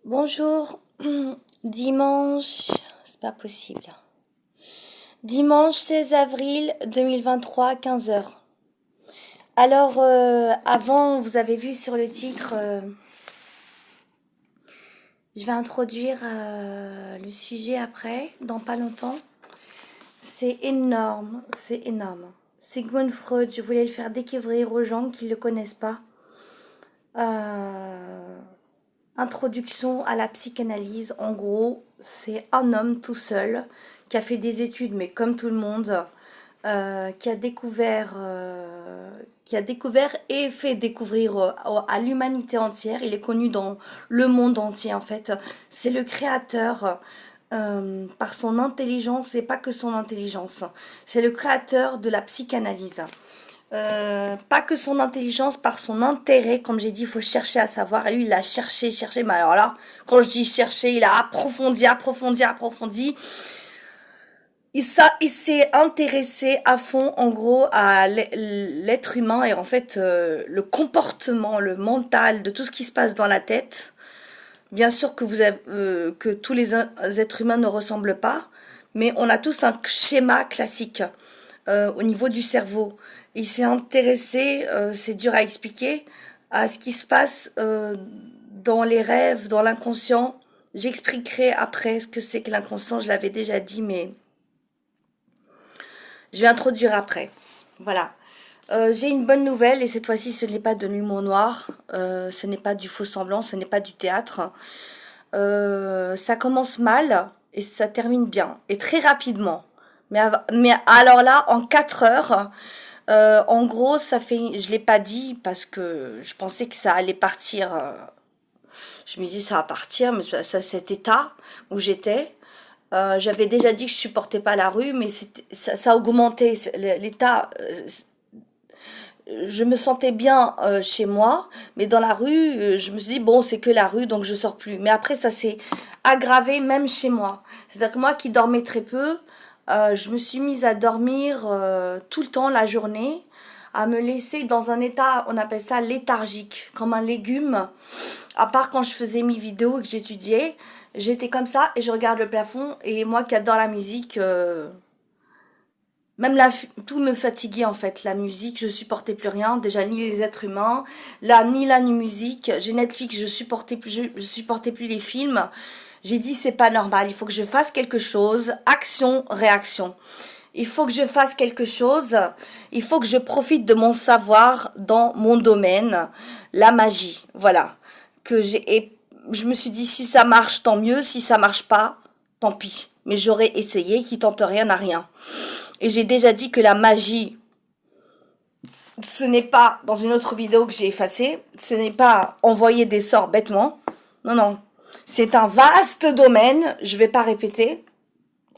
Bonjour, dimanche, c'est pas possible. Dimanche 16 avril 2023, 15 heures. Alors, avant, vous avez vu sur le titre, je vais introduire le sujet après, dans pas longtemps. C'est énorme, c'est énorme. Sigmund Freud, je voulais le faire découvrir aux gens qui ne le connaissent pas. Introduction à la psychanalyse, en gros, c'est un homme tout seul qui a fait des études, mais comme tout le monde, qui a découvert et fait découvrir à l'humanité entière. Il est connu dans le monde entier en fait. C'est le créateur par son intelligence et pas que son intelligence. C'est le créateur de la psychanalyse. Pas que son intelligence, par son intérêt, comme j'ai dit, il faut chercher à savoir. Et lui, il a cherché, cherché, mais alors là, quand je dis chercher, il a approfondi, approfondi, approfondi. Il s'est intéressé à fond, en gros, à l'être humain et en fait, le comportement, le mental de tout ce qui se passe dans la tête. Bien sûr que que tous les êtres humains ne ressemblent pas, mais on a tous un schéma classique au niveau du cerveau. Il s'est intéressé, c'est dur à expliquer, à ce qui se passe dans les rêves, dans l'inconscient. J'expliquerai après ce que c'est que l'inconscient, je l'avais déjà dit, mais je vais introduire après. Voilà. J'ai une bonne nouvelle et cette fois-ci ce n'est pas de l'humour noir, ce n'est pas du faux semblant, ce n'est pas du théâtre. Ça commence mal et ça termine bien et très rapidement. Mais alors là, en 4 heures, en gros, ça fait, je l'ai pas dit parce que je pensais que ça allait partir. Je me dis ça va partir, mais cet état où j'étais. J'avais déjà dit que je supportais pas la rue, mais ça a augmenté. L'état, je me sentais bien chez moi, mais dans la rue, je me suis dit, bon, c'est que la rue, donc je sors plus. Mais après, ça s'est aggravé même chez moi. C'est-à-dire que moi qui dormais très peu, je me suis mise à dormir tout le temps, la journée, à me laisser dans un état, on appelle ça léthargique, comme un légume. À part quand je faisais mes vidéos et que j'étudiais, j'étais comme ça et je regarde le plafond. Et moi qui adore la musique, même tout me fatiguait en fait, la musique, je supportais plus rien, déjà ni les êtres humains, là ni la musique, j'ai Netflix, je supportais plus les films. J'ai dit c'est pas normal, il faut que je fasse quelque chose, action, réaction. Il faut que je fasse quelque chose, il faut que je profite de mon savoir dans mon domaine, la magie, voilà. Et je me suis dit si ça marche tant mieux, si ça marche pas, tant pis. Mais j'aurais essayé, qui tente rien n'a rien. Et j'ai déjà dit que la magie, ce n'est pas, dans une autre vidéo que j'ai effacée, ce n'est pas envoyer des sorts bêtement. Non, non. C'est un vaste domaine, je vais pas répéter,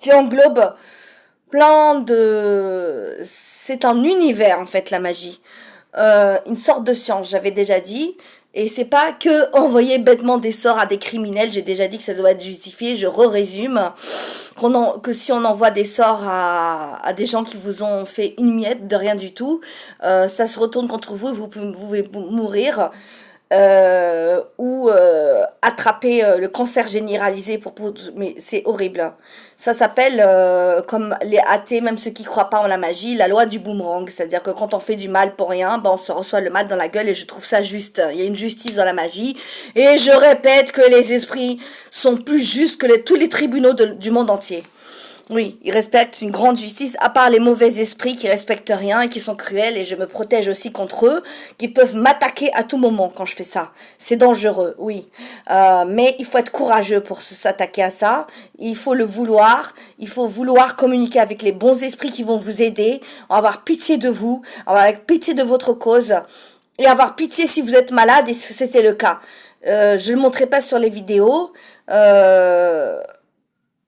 qui englobe plein de... C'est un univers, en fait, la magie. Une sorte de science, j'avais déjà dit. Et c'est pas que envoyer bêtement des sorts à des criminels, j'ai déjà dit que ça doit être justifié, je résume que si on envoie des sorts à des gens qui vous ont fait une miette de rien du tout, ça se retourne contre vous, vous pouvez mourir. Ou attraper le cancer généralisé mais c'est horrible. Ça s'appelle comme les athées, même ceux qui croient pas en la magie, la loi du boomerang, c'est-à-dire que quand on fait du mal pour rien, ben on se reçoit le mal dans la gueule et je trouve ça juste. Il y a une justice dans la magie et je répète que les esprits sont plus justes que tous les tribunaux du monde entier. Oui, ils respectent une grande justice, à part les mauvais esprits qui respectent rien et qui sont cruels, et je me protège aussi contre eux, qui peuvent m'attaquer à tout moment quand je fais ça. C'est dangereux, oui. Mais il faut être courageux pour s'attaquer à ça. Il faut le vouloir. Il faut vouloir communiquer avec les bons esprits qui vont vous aider, avoir pitié de vous, avoir pitié de votre cause, et avoir pitié si vous êtes malade, et c'était le cas. Je ne le montrerai pas sur les vidéos.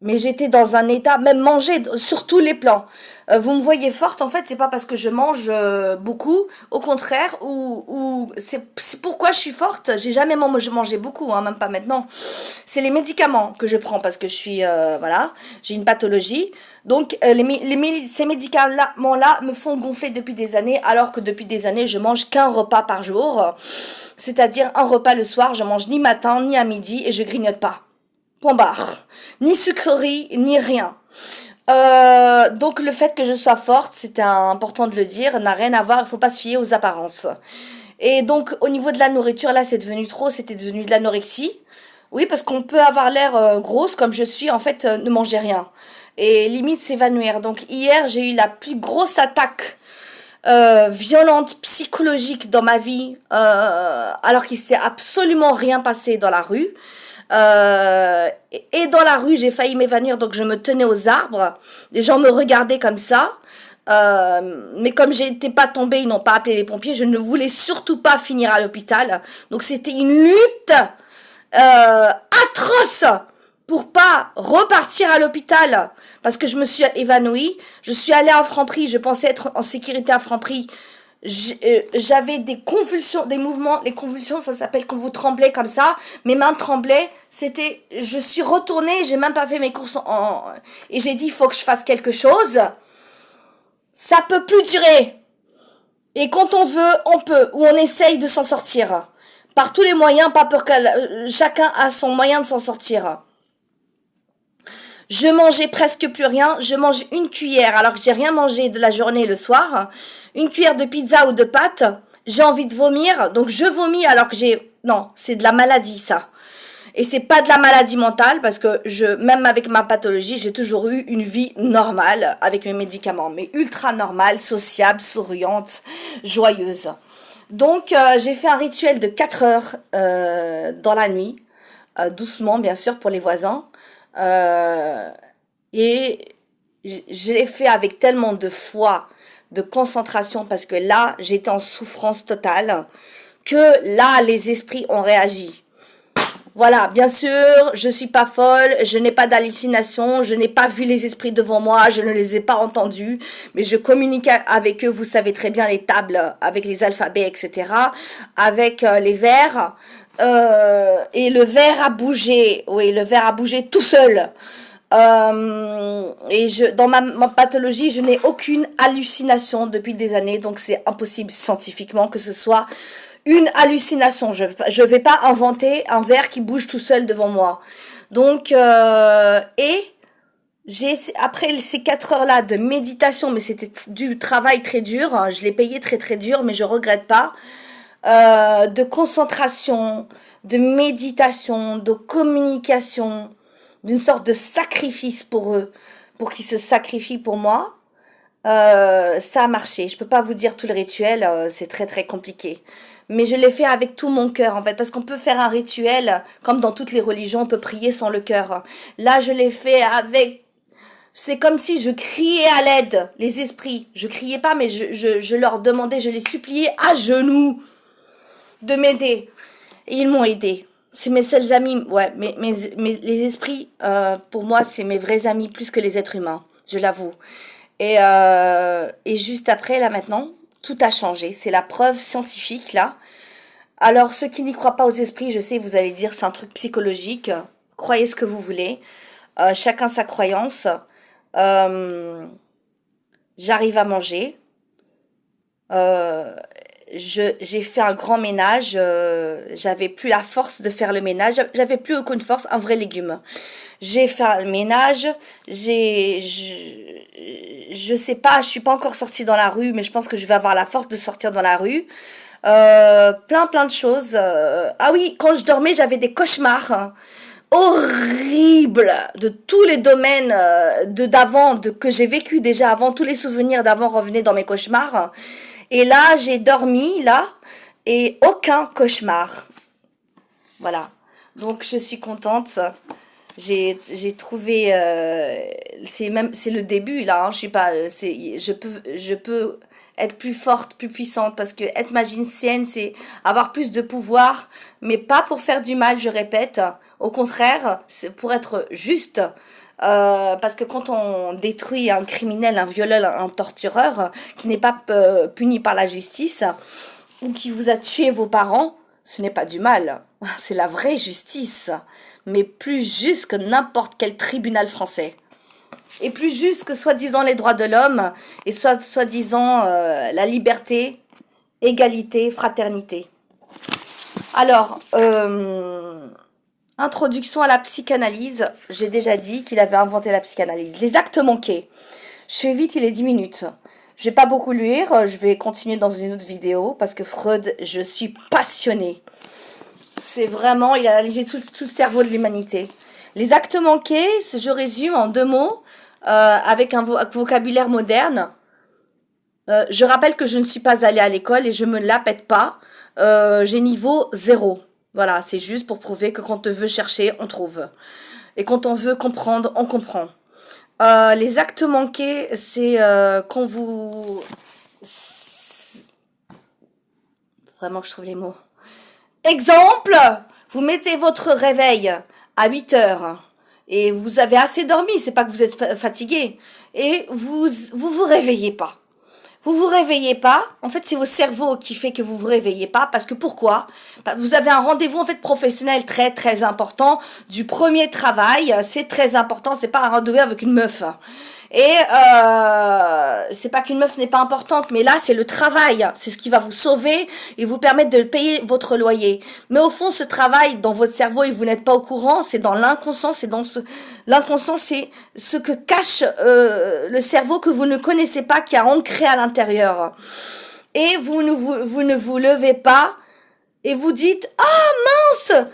Mais j'étais dans un état, même manger sur tous les plans. Vous me voyez forte, en fait, c'est pas parce que je mange beaucoup, au contraire, ou c'est pourquoi je suis forte. J'ai jamais je mangeais beaucoup, hein, même pas maintenant. C'est les médicaments que je prends parce que je suis, voilà, j'ai une pathologie. Donc, ces médicaments-là me font gonfler depuis des années, alors que depuis des années, je mange qu'un repas par jour. C'est-à-dire un repas le soir, je mange ni matin, ni à midi, et je grignote pas. Point barre. Ni sucrerie, ni rien. Donc le fait que je sois forte, c'était important de le dire, n'a rien à voir, il faut pas se fier aux apparences. Et donc au niveau de la nourriture, là c'est devenu trop, c'était devenu de l'anorexie. Oui, parce qu'on peut avoir l'air grosse comme je suis, en fait, ne manger rien. Et limite s'évanouir. Donc hier, j'ai eu la plus grosse attaque violente, psychologique dans ma vie, alors qu'il s'est absolument rien passé dans la rue. Et dans la rue, j'ai failli m'évanouir, donc je me tenais aux arbres. Les gens me regardaient comme ça. Mais comme j'étais pas tombée, ils n'ont pas appelé les pompiers. Je ne voulais surtout pas finir à l'hôpital. Donc c'était une lutte atroce pour pas repartir à l'hôpital parce que je me suis évanouie. Je suis allée à Franprix, je pensais être en sécurité à Franprix. J'avais des convulsions, des mouvements, les convulsions ça s'appelle quand vous tremblez comme ça, mes mains tremblaient, je suis retournée, j'ai même pas fait mes courses et j'ai dit il faut que je fasse quelque chose, ça peut plus durer, et quand on veut, on peut, ou on essaye de s'en sortir, par tous les moyens, pas peur que chacun a son moyen de s'en sortir. Je mangeais presque plus rien. Je mange une cuillère alors que j'ai rien mangé de la journée le soir. Une cuillère de pizza ou de pâtes. J'ai envie de vomir. Donc je vomis alors que non, c'est de la maladie ça. Et c'est pas de la maladie mentale parce que même avec ma pathologie, j'ai toujours eu une vie normale avec mes médicaments. Mais ultra normale, sociable, souriante, joyeuse. Donc j'ai fait un rituel de 4 heures dans la nuit. Doucement bien sûr pour les voisins. Et je l'ai fait avec tellement de foi, de concentration, parce que là, j'étais en souffrance totale, que là, les esprits ont réagi. Voilà, bien sûr, je suis pas folle, je n'ai pas d'hallucination, je n'ai pas vu les esprits devant moi, je ne les ai pas entendus, mais je communique avec eux, vous savez très bien les tables, avec les alphabets, etc., avec les vers, et le verre a bougé, oui, le verre a bougé tout seul. Et dans ma pathologie, je n'ai aucune hallucination depuis des années, donc c'est impossible scientifiquement que ce soit une hallucination. Je vais pas inventer un verre qui bouge tout seul devant moi. Donc, après ces 4 heures-là de méditation, mais c'était du travail très dur, hein, je l'ai payé très très dur, mais je regrette pas, de concentration, de méditation, de communication, d'une sorte de sacrifice pour eux, pour qu'ils se sacrifient pour moi, ça a marché. Je peux pas vous dire tout le rituel, c'est très très compliqué. Mais je l'ai fait avec tout mon cœur en fait, parce qu'on peut faire un rituel, comme dans toutes les religions, on peut prier sans le cœur. Là, je l'ai fait avec... C'est comme si je criais à l'aide, les esprits. Je criais pas, mais je leur demandais, je les suppliais à genoux de m'aider. Et ils m'ont aidé. C'est mes seuls amis, ouais, les esprits, pour moi, c'est mes vrais amis plus que les êtres humains, je l'avoue. Et juste après, là maintenant, tout a changé. C'est la preuve scientifique, là. Alors, ceux qui n'y croient pas aux esprits, je sais, vous allez dire, c'est un truc psychologique. Croyez ce que vous voulez. Chacun sa croyance. J'arrive à manger. J'ai fait un grand ménage, j'avais plus la force de faire le ménage, j'avais plus aucune force, un vrai légume. J'ai fait le ménage, je sais pas, je suis pas encore sortie dans la rue, mais je pense que je vais avoir la force de sortir dans la rue. Plein de choses. Ah oui, quand je dormais, j'avais des cauchemars, hein, horribles de tous les domaines que j'ai vécu déjà avant, tous les souvenirs d'avant revenaient dans mes cauchemars. Et là, j'ai dormi, là, et aucun cauchemar. Voilà. Donc, je suis contente. J'ai trouvé, c'est le début, là, hein, je suis pas, je peux être plus forte, plus puissante, parce que être magicienne, c'est avoir plus de pouvoir, mais pas pour faire du mal, je répète. Au contraire, c'est pour être juste, Parce que quand on détruit un criminel, un violeur, un tortureur, qui n'est pas puni par la justice, ou qui vous a tué vos parents, ce n'est pas du mal. C'est la vraie justice. Mais plus juste que n'importe quel tribunal français. Et plus juste que soi-disant les droits de l'homme, et soi-disant la liberté, égalité, fraternité. Alors, introduction à la psychanalyse. J'ai déjà dit qu'il avait inventé la psychanalyse. Les actes manqués. Je fais vite, il est 10 minutes. Je vais pas beaucoup lire, je vais continuer dans une autre vidéo parce que Freud, je suis passionnée. C'est vraiment, il a analysé tout le cerveau de l'humanité. Les actes manqués, je résume en 2 mots, avec un vocabulaire moderne. Je rappelle que je ne suis pas allée à l'école et je me la pète pas. J'ai niveau 0. Voilà, c'est juste pour prouver que quand on veut chercher, on trouve. Et quand on veut comprendre, on comprend. Les actes manqués, c'est quand vous... Vraiment que je trouve les mots. Exemple, vous mettez votre réveil à 8 heures et vous avez assez dormi, c'est pas que vous êtes fatigué, et vous réveillez pas. Vous vous réveillez pas, en fait c'est vos cerveaux qui fait que vous vous réveillez pas, parce que pourquoi? Vous avez un rendez-vous en fait professionnel très très important, du premier travail, c'est très important, c'est pas un rendez-vous avec une meuf. Et c'est pas qu'une meuf n'est pas importante, mais là c'est le travail, c'est ce qui va vous sauver et vous permettre de payer votre loyer. Mais au fond, ce travail dans votre cerveau et vous n'êtes pas au courant, c'est dans l'inconscient, l'inconscient, c'est ce que cache le cerveau que vous ne connaissez pas, qui a ancré à l'intérieur. Et vous ne vous levez pas et vous dites ah mince,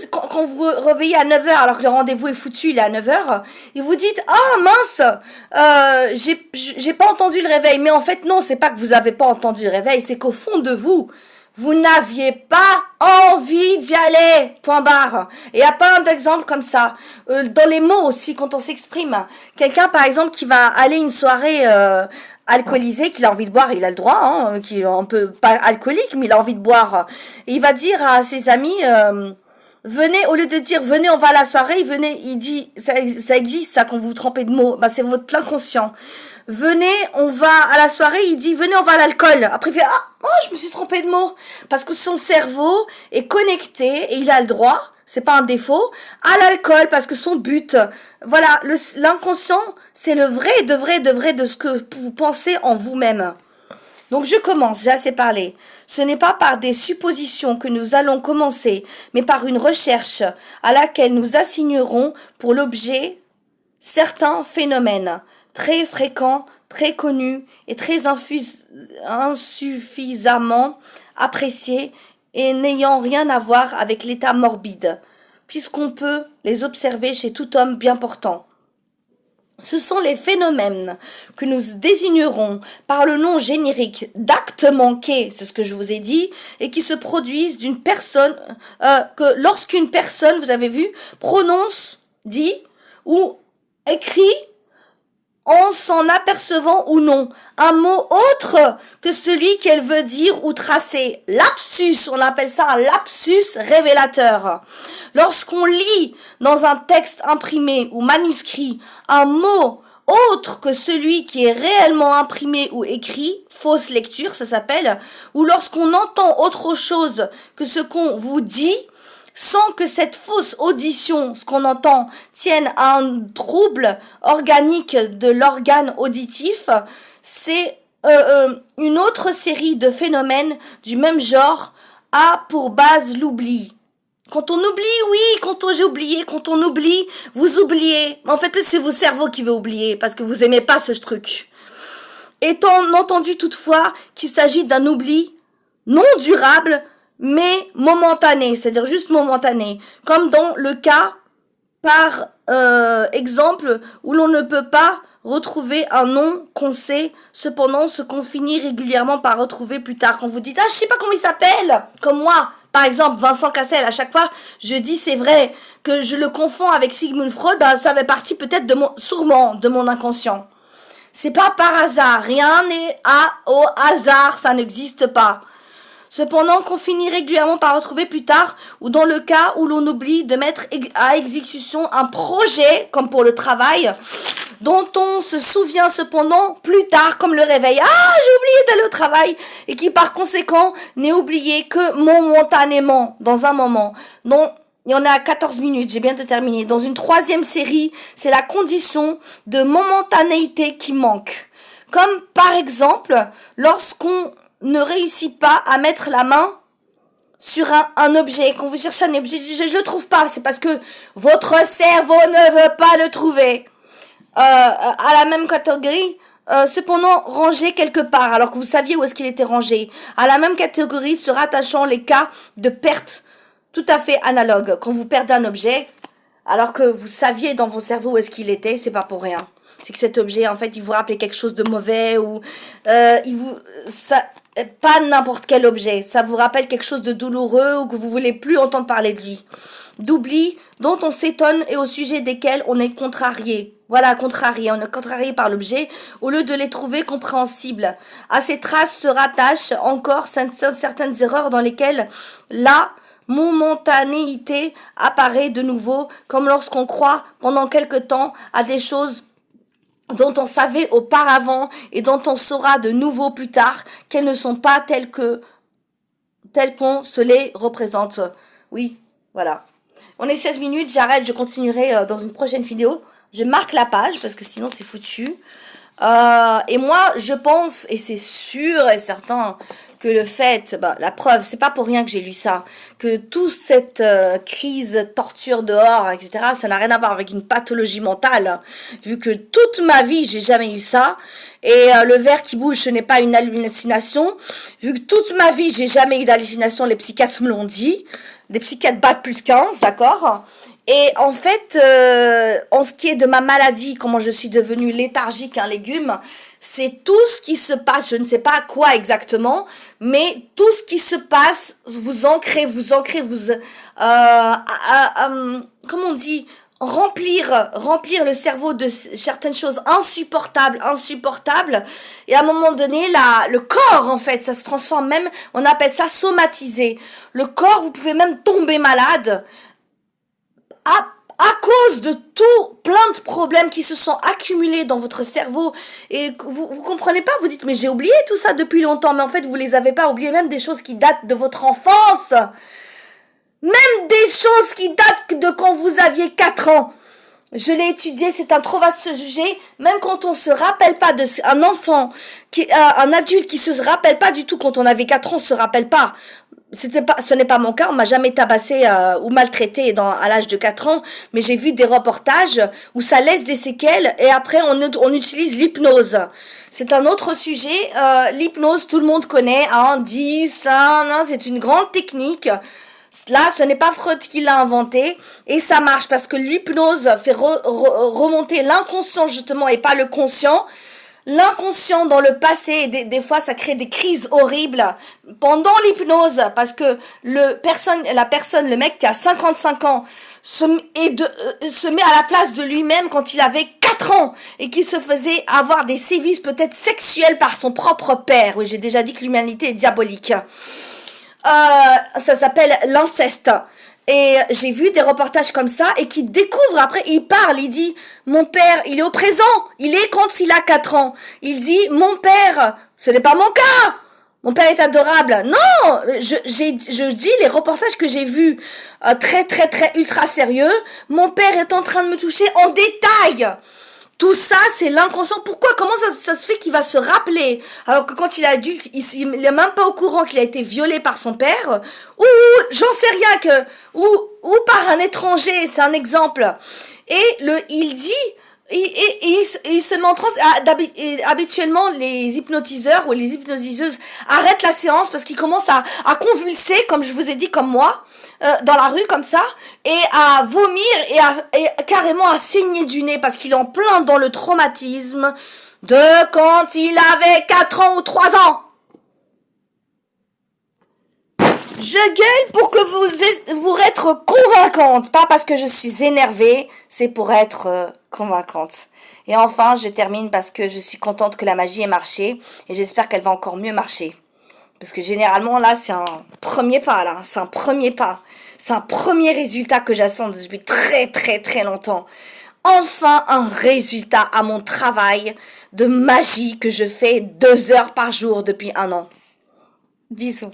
quand vous vous réveillez à 9 heures alors que le rendez-vous est foutu, il est à 9 heures, et vous dites ah mince, j'ai pas entendu le réveil. Mais en fait non, c'est pas que vous avez pas entendu le réveil, c'est qu'au fond de vous, vous n'aviez pas envie d'y aller, point barre. Et il y a plein d'exemples comme ça. Dans les mots aussi, quand on s'exprime. Quelqu'un, par exemple, qui va aller une soirée alcoolisé, qu'il a envie de boire, il a le droit, hein, qui est un peu pas alcoolique, mais il a envie de boire. Et il va dire à ses amis, venez, au lieu de dire venez, on va à la soirée, il dit, ça existe, ça, quand vous trempez de mots, bah, c'est votre inconscient. Venez, on va à la soirée, il dit venez, on va à l'alcool. Après il fait ah, oh, je me suis trompé de mots, parce que son cerveau est connecté et il a le droit, c'est pas un défaut, à l'alcool, parce que son but, voilà, l'inconscient, c'est le vrai de ce que vous pensez en vous-même. Donc je commence, j'ai assez parlé. Ce n'est pas par des suppositions que nous allons commencer, mais par une recherche à laquelle nous assignerons pour l'objet certains phénomènes très fréquents, très connus et très insuffisamment appréciés et n'ayant rien à voir avec l'état morbide, puisqu'on peut les observer chez tout homme bien portant. Ce sont les phénomènes que nous désignerons par le nom générique d'actes manqués, c'est ce que je vous ai dit, et qui se produisent d'une personne, que lorsqu'une personne, vous avez vu, prononce, dit ou écrit en s'en apercevant ou non un mot autre que celui qu'elle veut dire ou tracer. Lapsus, on appelle ça un lapsus révélateur. Lorsqu'on lit dans un texte imprimé ou manuscrit un mot autre que celui qui est réellement imprimé ou écrit, fausse lecture ça s'appelle, ou lorsqu'on entend autre chose que ce qu'on vous dit, sans que cette fausse audition, ce qu'on entend, tienne à un trouble organique de l'organe auditif, c'est une autre série de phénomènes du même genre a pour base l'oubli. Quand on oublie, oui, j'ai oublié, quand on oublie, vous oubliez. En fait, c'est vos cerveaux qui veulent oublier, parce que vous aimez pas ce truc. Étant entendu toutefois qu'il s'agit d'un oubli non durable, mais momentané, c'est-à-dire juste momentané, comme dans le cas, par exemple, où l'on ne peut pas retrouver un nom qu'on sait, cependant ce qu'on finit régulièrement par retrouver plus tard. Quand vous dites ah je sais pas comment il s'appelle, comme moi, par exemple Vincent Cassel, à chaque fois je dis c'est vrai que je le confonds avec Sigmund Freud, ben, ça fait partie peut-être sûrement de mon inconscient. C'est pas par hasard, rien n'est au hasard, ça n'existe pas. cependant qu'on finit régulièrement par retrouver plus tard, ou dans le cas où l'on oublie de mettre à exécution un projet, comme pour le travail, dont on se souvient cependant plus tard, comme le réveil. Ah, j'ai oublié d'aller au travail, et qui par conséquent n'est oublié que momentanément, dans un moment. Donc, il y en a 14 minutes, j'ai bientôt terminé. Dans une troisième série, c'est la condition de momentanéité qui manque. Comme par exemple, lorsqu'on ne réussit pas à mettre la main sur un objet, quand vous cherchez un objet, je le trouve pas, c'est parce que votre cerveau ne veut pas le trouver. À la même catégorie, cependant rangé quelque part, alors que vous saviez où est-ce qu'il était rangé. À la même catégorie se rattachant les cas de perte tout à fait analogues. Quand vous perdez un objet, alors que vous saviez dans vos cerveaux où est-ce qu'il était, c'est pas pour rien. C'est que cet objet, en fait, il vous rappelait quelque chose de mauvais ou pas n'importe quel objet. Ça vous rappelle quelque chose de douloureux ou que vous voulez plus entendre parler de lui. D'oubli dont on s'étonne et au sujet desquels on est contrarié. Voilà, contrarié. On est contrarié par l'objet au lieu de les trouver compréhensibles. À ces traces se rattachent encore certaines erreurs dans lesquelles la momentanéité apparaît de nouveau, comme lorsqu'on croit pendant quelque temps à des choses dont on savait auparavant et dont on saura de nouveau plus tard qu'elles ne sont pas telles qu'on se les représente. Oui, voilà. On est 16 minutes, j'arrête, je continuerai dans une prochaine vidéo. Je marque la page parce que sinon c'est foutu. Et moi, je pense, et c'est sûr et certain, que le fait, la preuve, c'est pas pour rien que j'ai lu ça, que toute cette crise, torture dehors, etc., ça n'a rien à voir avec une pathologie mentale, vu que toute ma vie, j'ai jamais eu ça, et le verre qui bouge, ce n'est pas une hallucination, vu que toute ma vie, j'ai jamais eu d'hallucination, les psychiatres me l'ont dit, des psychiatres bac plus 15, d'accord. Et en fait, en ce qui est de ma maladie, comment je suis devenue léthargique, un légume, c'est tout ce qui se passe, je ne sais pas quoi exactement, mais tout ce qui se passe, vous ancrez, comment on dit, remplir le cerveau de certaines choses insupportables, et à un moment donné, le corps, en fait, ça se transforme même, on appelle ça somatiser. Le corps, vous pouvez même tomber malade, à cause de tout, plein de problèmes qui se sont accumulés dans votre cerveau et vous comprenez pas, vous dites mais j'ai oublié tout ça depuis longtemps, mais en fait vous les avez pas oubliés, même des choses qui datent de votre enfance, même des choses qui datent de quand vous aviez 4 ans. Je l'ai étudié, c'est un trop vaste sujet, même quand on se rappelle pas de un enfant, un adulte qui se rappelle pas du tout quand on avait 4 ans, se rappelle pas. Ce n'est pas mon cas, on m'a jamais tabassé ou maltraité à l'âge de 4 ans, mais j'ai vu des reportages où ça laisse des séquelles et après on utilise l'hypnose. C'est un autre sujet, l'hypnose tout le monde connaît, hein, 10, c'est une grande technique. Là, ce n'est pas Freud qui l'a inventé et ça marche parce que l'hypnose fait remonter l'inconscient justement et pas le conscient. L'inconscient dans le passé, des fois ça crée des crises horribles pendant l'hypnose parce que la personne, le mec qui a 55 ans se met à la place de lui-même quand il avait 4 ans et qui se faisait avoir des sévices peut-être sexuels par son propre père. Oui, j'ai déjà dit que l'humanité est diabolique. Ça s'appelle l'inceste. Et j'ai vu des reportages comme ça et qui découvre après, il parle, il dit mon père, il est au présent, il est quand il a 4 ans. Il dit mon père, ce n'est pas mon cas. Mon père est adorable. Non, je dis les reportages que j'ai vus très très très ultra sérieux. Mon père est en train de me toucher en détail. Tout ça, c'est l'inconscient. Pourquoi? Comment ça se fait qu'il va se rappeler? Alors que quand il est adulte, il est même pas au courant qu'il a été violé par son père. Ou, j'en sais rien ou par un étranger, c'est un exemple. Et il dit, il se met en transe. Habituellement, les hypnotiseurs ou les hypnotiseuses arrêtent la séance parce qu'ils commencent à convulser, comme je vous ai dit, comme moi. Dans la rue comme ça et à vomir et carrément à saigner du nez parce qu'il est en plein dans le traumatisme de quand il avait 4 ans ou 3 ans. Je gueule pour que pour être convaincante, pas parce que je suis énervée, c'est pour être convaincante. Et enfin, je termine parce que je suis contente que la magie ait marché et j'espère qu'elle va encore mieux marcher. Parce que généralement, là, c'est un premier pas, là. C'est un premier pas. C'est un premier résultat que j'attends depuis très, très, très longtemps. Enfin, un résultat à mon travail de magie que je fais 2 heures par jour depuis un an. Bisous.